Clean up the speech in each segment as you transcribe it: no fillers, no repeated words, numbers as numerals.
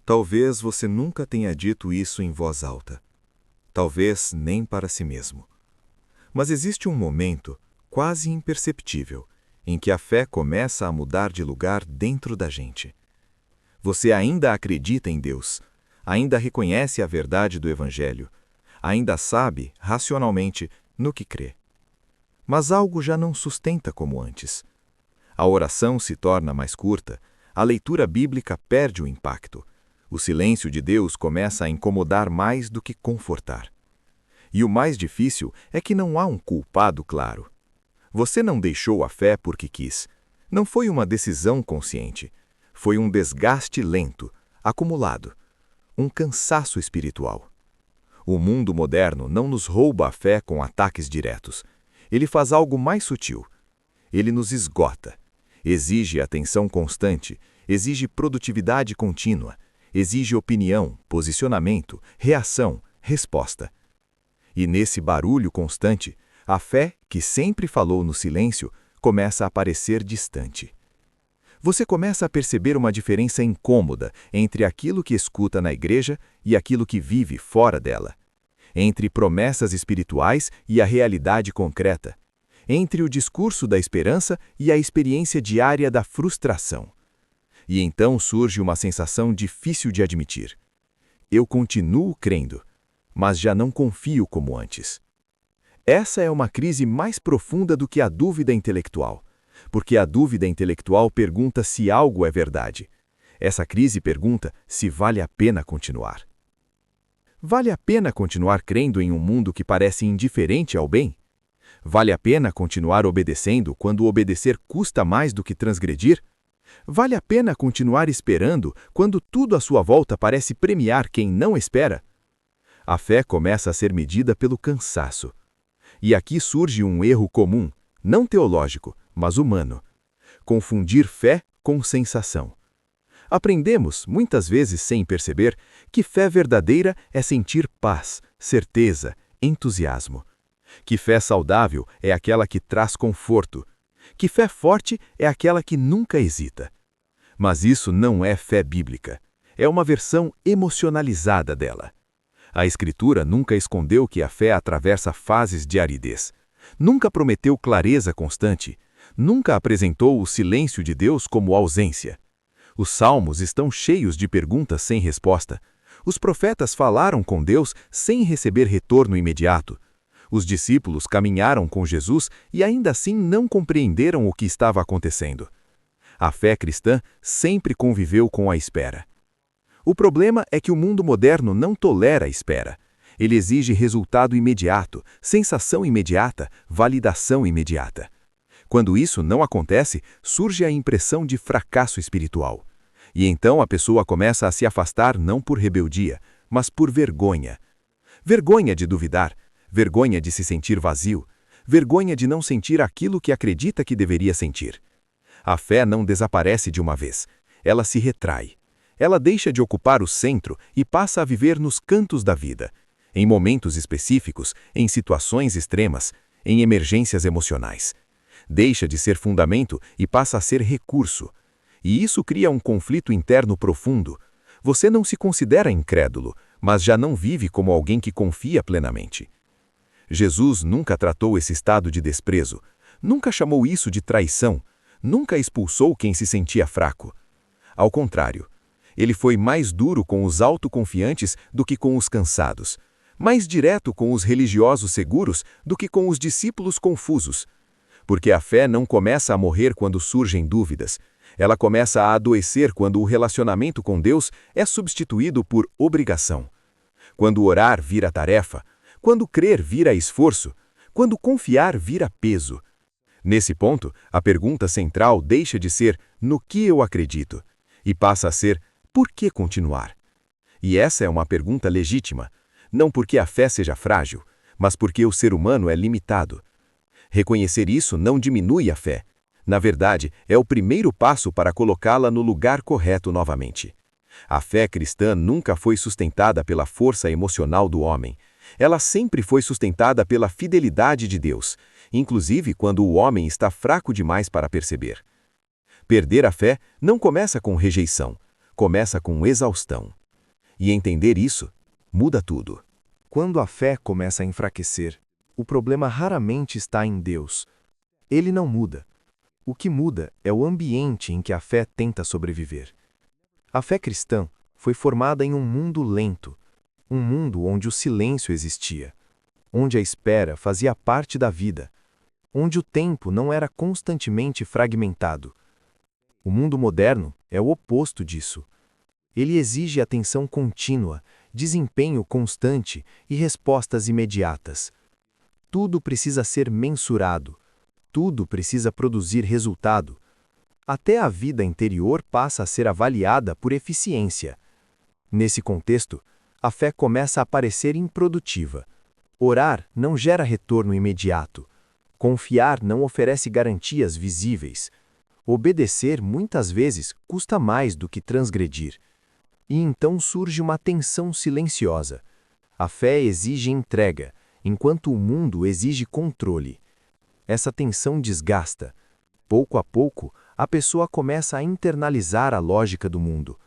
Talvez você nunca tenha dito isso em voz alta. Talvez nem para si mesmo. Mas existe um momento, quase imperceptível, em que a fé começa a mudar de lugar dentro da gente. Você ainda acredita em Deus, ainda reconhece a verdade do Evangelho, ainda sabe, racionalmente, no que crê. Mas algo já não sustenta como antes. A oração se torna mais curta, a leitura bíblica perde o impacto. O silêncio de Deus começa a incomodar mais do que confortar. E o mais difícil é que não há um culpado claro. Você não deixou a fé porque quis. Não foi uma decisão consciente. Foi um desgaste lento, acumulado. Um cansaço espiritual. O mundo moderno não nos rouba a fé com ataques diretos. Ele faz algo mais sutil. Ele nos esgota. Exige atenção constante, exige produtividade contínua, exige opinião, posicionamento, reação, resposta. E nesse barulho constante, a fé, que sempre falou no silêncio, começa a parecer distante. Você começa a perceber uma diferença incômoda entre aquilo que escuta na igreja e aquilo que vive fora dela. Entre promessas espirituais e a realidade concreta. Entre o discurso da esperança e a experiência diária da frustração. E então surge uma sensação difícil de admitir. Eu continuo crendo, mas já não confio como antes. Essa é uma crise mais profunda do que a dúvida intelectual, porque a dúvida intelectual pergunta se algo é verdade. Essa crise pergunta se vale a pena continuar. Vale a pena continuar crendo em um mundo que parece indiferente ao bem? Vale a pena continuar obedecendo quando obedecer custa mais do que transgredir? Vale a pena continuar esperando quando tudo à sua volta parece premiar quem não espera? A fé começa a ser medida pelo cansaço. E aqui surge um erro comum, não teológico, mas humano. Confundir fé com sensação. Aprendemos, muitas vezes sem perceber, que fé verdadeira é sentir paz, certeza, entusiasmo. Que fé saudável é aquela que traz conforto. Que fé forte é aquela que nunca hesita. Mas isso não é fé bíblica. É uma versão emocionalizada dela. A Escritura nunca escondeu que a fé atravessa fases de aridez. Nunca prometeu clareza constante. Nunca apresentou o silêncio de Deus como ausência. Os salmos estão cheios de perguntas sem resposta. Os profetas falaram com Deus sem receber retorno imediato. Os discípulos caminharam com Jesus e ainda assim não compreenderam o que estava acontecendo. A fé cristã sempre conviveu com a espera. O problema é que o mundo moderno não tolera a espera. Ele exige resultado imediato, sensação imediata, validação imediata. Quando isso não acontece, surge a impressão de fracasso espiritual. E então a pessoa começa a se afastar não por rebeldia, mas por vergonha. Vergonha de duvidar. Vergonha de se sentir vazio, vergonha de não sentir aquilo que acredita que deveria sentir. A fé não desaparece de uma vez, ela se retrai. Ela deixa de ocupar o centro e passa a viver nos cantos da vida, em momentos específicos, em situações extremas, em emergências emocionais. Deixa de ser fundamento e passa a ser recurso. E isso cria um conflito interno profundo. Você não se considera incrédulo, mas já não vive como alguém que confia plenamente. Jesus nunca tratou esse estado de desprezo, nunca chamou isso de traição, nunca expulsou quem se sentia fraco. Ao contrário, ele foi mais duro com os autoconfiantes do que com os cansados, mais direto com os religiosos seguros do que com os discípulos confusos. Porque a fé não começa a morrer quando surgem dúvidas, ela começa a adoecer quando o relacionamento com Deus é substituído por obrigação. Quando orar vira tarefa, quando crer vira esforço, quando confiar vira peso. Nesse ponto, a pergunta central deixa de ser no que eu acredito e passa a ser por que continuar? E essa é uma pergunta legítima, não porque a fé seja frágil, mas porque o ser humano é limitado. Reconhecer isso não diminui a fé. Na verdade, é o primeiro passo para colocá-la no lugar correto novamente. A fé cristã nunca foi sustentada pela força emocional do homem. Ela sempre foi sustentada pela fidelidade de Deus, inclusive quando o homem está fraco demais para perceber. Perder a fé não começa com rejeição, começa com exaustão. E entender isso muda tudo. Quando a fé começa a enfraquecer, o problema raramente está em Deus. Ele não muda. O que muda é o ambiente em que a fé tenta sobreviver. A fé cristã foi formada em um mundo lento, um mundo onde o silêncio existia, onde a espera fazia parte da vida, onde o tempo não era constantemente fragmentado. O mundo moderno é o oposto disso. Ele exige atenção contínua, desempenho constante e respostas imediatas. Tudo precisa ser mensurado, tudo precisa produzir resultado. Até a vida interior passa a ser avaliada por eficiência. Nesse contexto, a fé começa a parecer improdutiva. Orar não gera retorno imediato. Confiar não oferece garantias visíveis. Obedecer muitas vezes custa mais do que transgredir. E então surge uma tensão silenciosa. A fé exige entrega, enquanto o mundo exige controle. Essa tensão desgasta. Pouco a pouco, a pessoa começa a internalizar a lógica do mundo.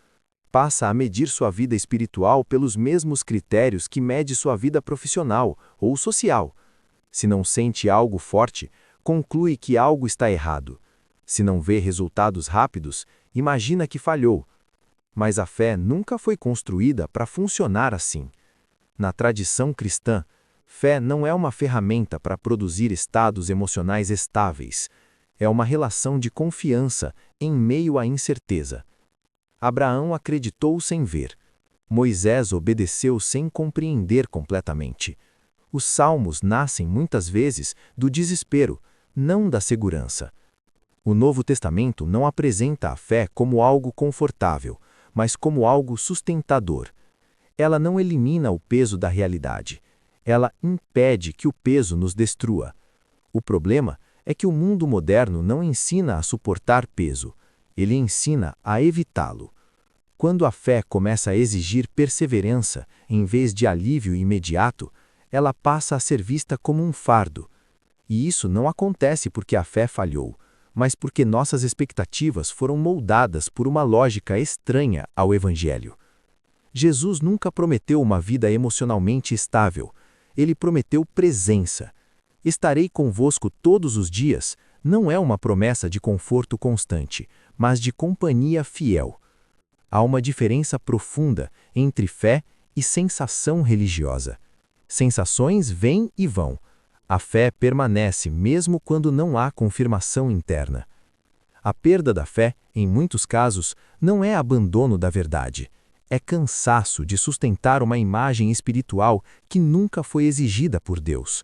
Passa a medir sua vida espiritual pelos mesmos critérios que mede sua vida profissional ou social. Se não sente algo forte, conclui que algo está errado. Se não vê resultados rápidos, imagina que falhou. Mas a fé nunca foi construída para funcionar assim. Na tradição cristã, fé não é uma ferramenta para produzir estados emocionais estáveis. É uma relação de confiança em meio à incerteza. Abraão acreditou sem ver. Moisés obedeceu sem compreender completamente. Os salmos nascem muitas vezes do desespero, não da segurança. O Novo Testamento não apresenta a fé como algo confortável, mas como algo sustentador. Ela não elimina o peso da realidade. Ela impede que o peso nos destrua. O problema é que o mundo moderno não ensina a suportar peso. Ele ensina a evitá-lo. Quando a fé começa a exigir perseverança em vez de alívio imediato, ela passa a ser vista como um fardo. E isso não acontece porque a fé falhou, mas porque nossas expectativas foram moldadas por uma lógica estranha ao Evangelho. Jesus nunca prometeu uma vida emocionalmente estável. Ele prometeu presença. Estarei convosco todos os dias não é uma promessa de conforto constante, mas de companhia fiel. Há uma diferença profunda entre fé e sensação religiosa. Sensações vêm e vão. A fé permanece mesmo quando não há confirmação interna. A perda da fé, em muitos casos, não é abandono da verdade. É cansaço de sustentar uma imagem espiritual que nunca foi exigida por Deus.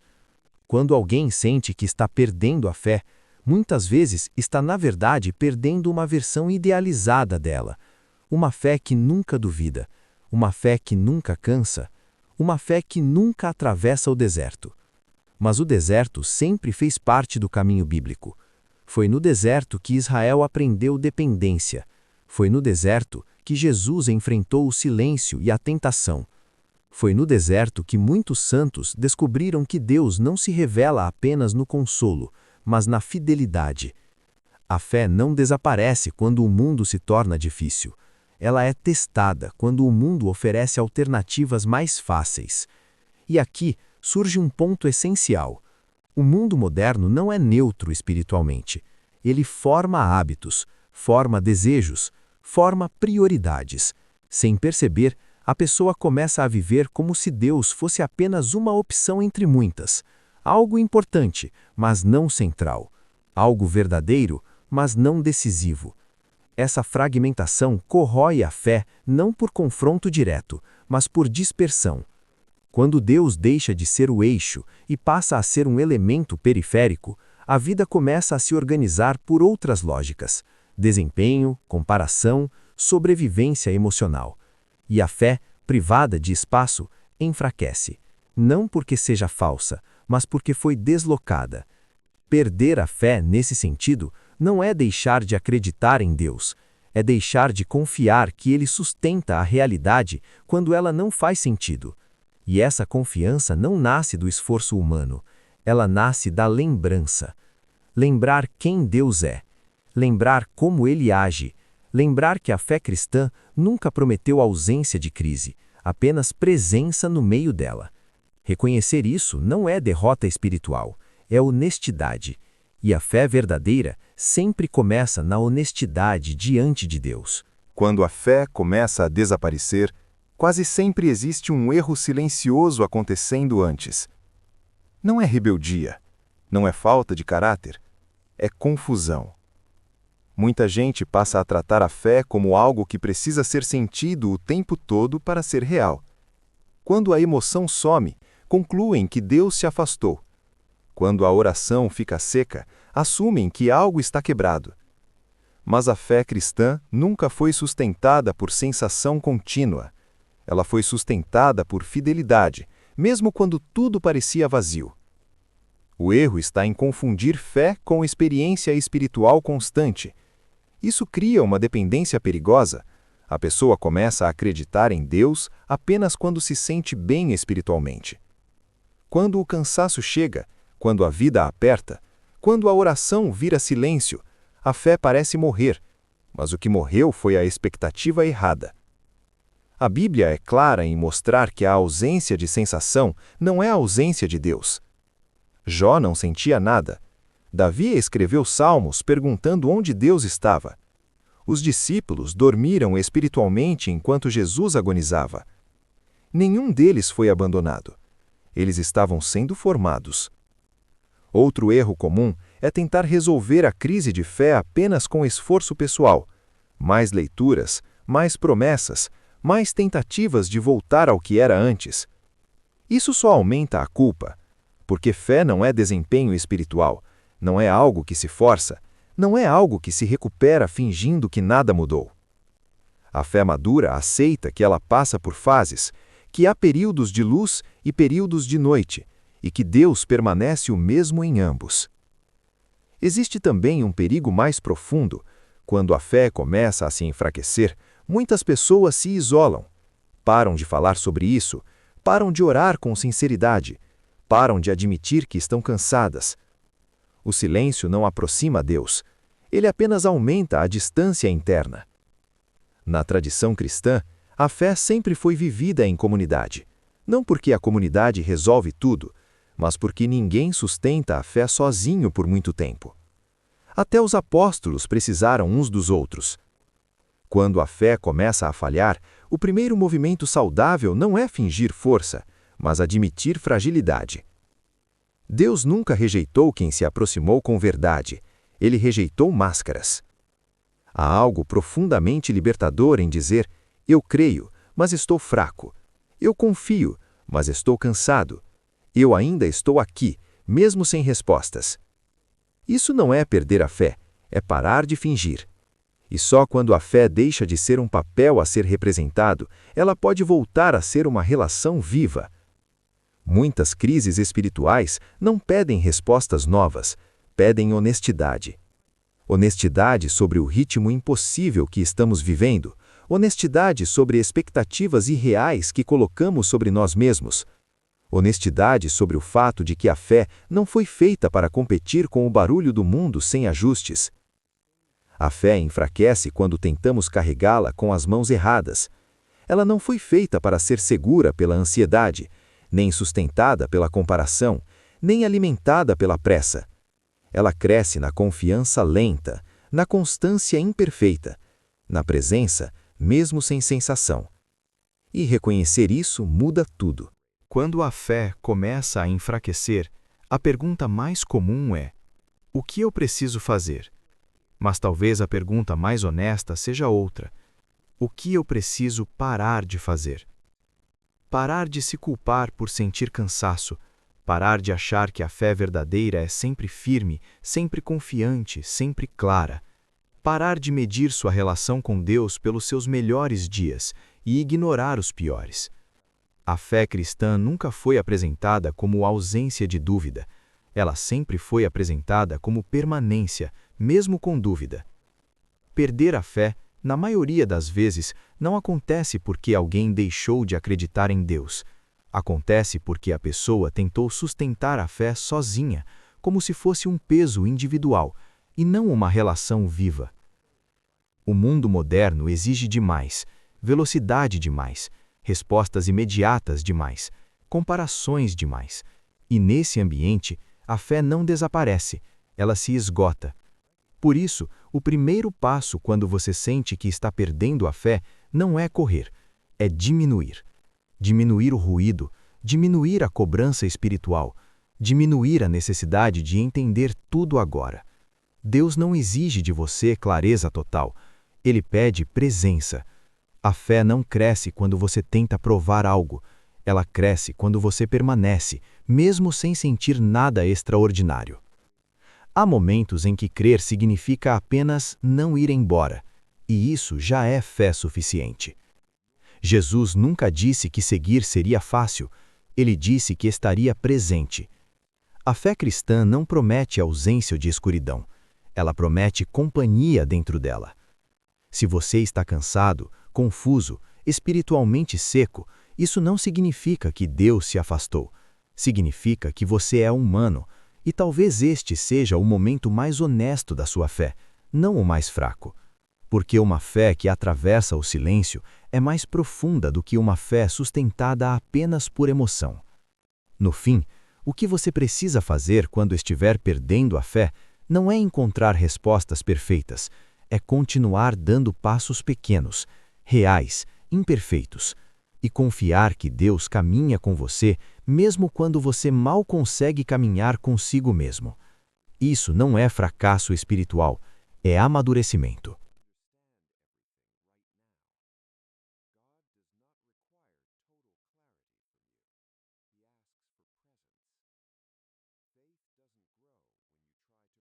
Quando alguém sente que está perdendo a fé, muitas vezes está na verdade perdendo uma versão idealizada dela. Uma fé que nunca duvida, uma fé que nunca cansa, uma fé que nunca atravessa o deserto. Mas o deserto sempre fez parte do caminho bíblico. Foi no deserto que Israel aprendeu dependência. Foi no deserto que Jesus enfrentou o silêncio e a tentação. Foi no deserto que muitos santos descobriram que Deus não se revela apenas no consolo, mas na fidelidade. A fé não desaparece quando o mundo se torna difícil. Ela é testada quando o mundo oferece alternativas mais fáceis. E aqui surge um ponto essencial. O mundo moderno não é neutro espiritualmente. Ele forma hábitos, forma desejos, forma prioridades. Sem perceber, a pessoa começa a viver como se Deus fosse apenas uma opção entre muitas. Algo importante, mas não central. Algo verdadeiro, mas não decisivo. Essa fragmentação corrói a fé não por confronto direto, mas por dispersão. Quando Deus deixa de ser o eixo e passa a ser um elemento periférico, a vida começa a se organizar por outras lógicas: desempenho, comparação, sobrevivência emocional. E a fé, privada de espaço, enfraquece. Não porque seja falsa, mas porque foi deslocada. Perder a fé, nesse sentido, não é deixar de acreditar em Deus. É deixar de confiar que Ele sustenta a realidade quando ela não faz sentido. E essa confiança não nasce do esforço humano. Ela nasce da lembrança. Lembrar quem Deus é. Lembrar como Ele age. Lembrar que a fé cristã nunca prometeu ausência de crise, apenas presença no meio dela. Reconhecer isso não é derrota espiritual, é honestidade. E a fé verdadeira sempre começa na honestidade diante de Deus. Quando a fé começa a desaparecer, quase sempre existe um erro silencioso acontecendo antes. Não é rebeldia, não é falta de caráter, é confusão. Muita gente passa a tratar a fé como algo que precisa ser sentido o tempo todo para ser real. Quando a emoção some, concluem que Deus se afastou. Quando a oração fica seca, assumem que algo está quebrado. Mas a fé cristã nunca foi sustentada por sensação contínua. Ela foi sustentada por fidelidade, mesmo quando tudo parecia vazio. O erro está em confundir fé com experiência espiritual constante. Isso cria uma dependência perigosa. A pessoa começa a acreditar em Deus apenas quando se sente bem espiritualmente. Quando o cansaço chega, quando a vida aperta, quando a oração vira silêncio, a fé parece morrer, mas o que morreu foi a expectativa errada. A Bíblia é clara em mostrar que a ausência de sensação não é a ausência de Deus. Jó não sentia nada. Davi escreveu salmos perguntando onde Deus estava. Os discípulos dormiram espiritualmente enquanto Jesus agonizava. Nenhum deles foi abandonado. Eles estavam sendo formados. Outro erro comum é tentar resolver a crise de fé apenas com esforço pessoal. Mais leituras, mais promessas, mais tentativas de voltar ao que era antes. Isso só aumenta a culpa, porque fé não é desempenho espiritual, não é algo que se força, não é algo que se recupera fingindo que nada mudou. A fé madura aceita que ela passa por fases, que há períodos de luz e períodos de noite, e que Deus permanece o mesmo em ambos. Existe também um perigo mais profundo. Quando a fé começa a se enfraquecer, muitas pessoas se isolam. Param de falar sobre isso, param de orar com sinceridade, param de admitir que estão cansadas. O silêncio não aproxima Deus, ele apenas aumenta a distância interna. Na tradição cristã, a fé sempre foi vivida em comunidade, não porque a comunidade resolve tudo, mas porque ninguém sustenta a fé sozinho por muito tempo. Até os apóstolos precisaram uns dos outros. Quando a fé começa a falhar, o primeiro movimento saudável não é fingir força, mas admitir fragilidade. Deus nunca rejeitou quem se aproximou com verdade, ele rejeitou máscaras. Há algo profundamente libertador em dizer: eu creio, mas estou fraco. Eu confio, mas estou cansado. Eu ainda estou aqui, mesmo sem respostas. Isso não é perder a fé, é parar de fingir. E só quando a fé deixa de ser um papel a ser representado, ela pode voltar a ser uma relação viva. Muitas crises espirituais não pedem respostas novas, pedem honestidade. Honestidade sobre o ritmo impossível que estamos vivendo, honestidade sobre expectativas irreais que colocamos sobre nós mesmos, honestidade sobre o fato de que a fé não foi feita para competir com o barulho do mundo sem ajustes. A fé enfraquece quando tentamos carregá-la com as mãos erradas. Ela não foi feita para ser segura pela ansiedade, nem sustentada pela comparação, nem alimentada pela pressa. Ela cresce na confiança lenta, na constância imperfeita, na presença, mesmo sem sensação. E reconhecer isso muda tudo. Quando a fé começa a enfraquecer, a pergunta mais comum é: o que eu preciso fazer? Mas talvez a pergunta mais honesta seja outra: o que eu preciso parar de fazer? Parar de se culpar por sentir cansaço, parar de achar que a fé verdadeira é sempre firme, sempre confiante, sempre clara. Parar de medir sua relação com Deus pelos seus melhores dias e ignorar os piores. A fé cristã nunca foi apresentada como ausência de dúvida. Ela sempre foi apresentada como permanência, mesmo com dúvida. Perder a fé, na maioria das vezes, não acontece porque alguém deixou de acreditar em Deus. Acontece porque a pessoa tentou sustentar a fé sozinha, como se fosse um peso individual, e não uma relação viva. O mundo moderno exige demais, velocidade demais, respostas imediatas demais, comparações demais. E nesse ambiente, a fé não desaparece, ela se esgota. Por isso, o primeiro passo quando você sente que está perdendo a fé não é correr, é diminuir. Diminuir o ruído, diminuir a cobrança espiritual, diminuir a necessidade de entender tudo agora. Deus não exige de você clareza total, Ele pede presença. A fé não cresce quando você tenta provar algo, ela cresce quando você permanece, mesmo sem sentir nada extraordinário. Há momentos em que crer significa apenas não ir embora, e isso já é fé suficiente. Jesus nunca disse que seguir seria fácil, ele disse que estaria presente. A fé cristã não promete ausência de escuridão, ela promete companhia dentro dela. Se você está cansado, confuso, espiritualmente seco, isso não significa que Deus se afastou. Significa que você é humano, e talvez este seja o momento mais honesto da sua fé, não o mais fraco. Porque uma fé que atravessa o silêncio é mais profunda do que uma fé sustentada apenas por emoção. No fim, o que você precisa fazer quando estiver perdendo a fé não é encontrar respostas perfeitas, é continuar dando passos pequenos, reais, imperfeitos, e confiar que Deus caminha com você mesmo quando você mal consegue caminhar consigo mesmo. Isso não é fracasso espiritual, é amadurecimento.